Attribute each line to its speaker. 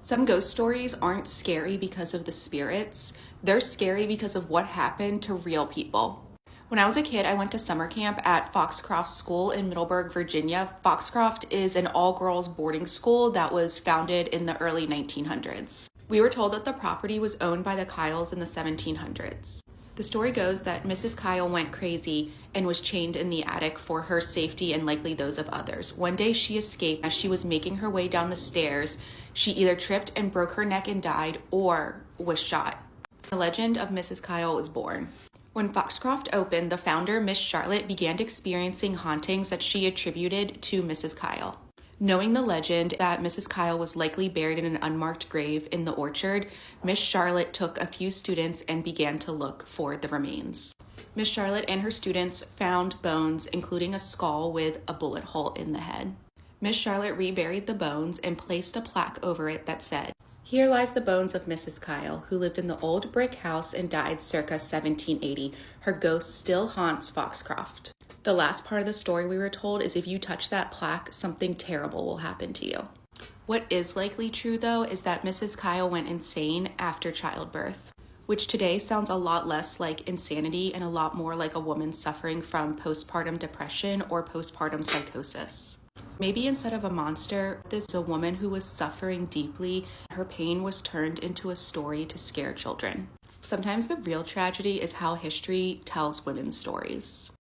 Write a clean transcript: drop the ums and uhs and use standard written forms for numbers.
Speaker 1: Some ghost stories aren't scary because of the spirits. They're scary because of what happened to real people. When I was a kid, I went to summer camp at Foxcroft School in Middleburg, Virginia. Foxcroft is an all-girls boarding school that was founded in the early 1900s. We were told that the property was owned by the Kyles in the 1700s. The story goes that Mrs. Kyle went crazy and was chained in the attic for her safety and likely those of others. One day she escaped. As she was making her way down the stairs, she either tripped and broke her neck and died or was shot. The legend of Mrs. Kyle was born. When Foxcroft opened, the founder, Miss Charlotte, began experiencing hauntings that she attributed to Mrs. Kyle. Knowing the legend that Mrs. Kyle was likely buried in an unmarked grave in the orchard, Miss Charlotte took a few students and began to look for the remains. Miss Charlotte and her students found bones, including a skull with a bullet hole in the head. Miss Charlotte reburied the bones and placed a plaque over it that said, "Here lies the bones of Mrs. Kyle, who lived in the old brick house and died circa 1780. Her ghost still haunts Foxcroft." The last part of the story we were told is if you touch that plaque, something terrible will happen to you. What is likely true, though, is that Mrs. Kyle went insane after childbirth, which today sounds a lot less like insanity and a lot more like a woman suffering from postpartum depression or postpartum psychosis. Maybe instead of a monster, this is a woman who was suffering deeply. Her pain was turned into a story to scare children. Sometimes the real tragedy is how history tells women's stories.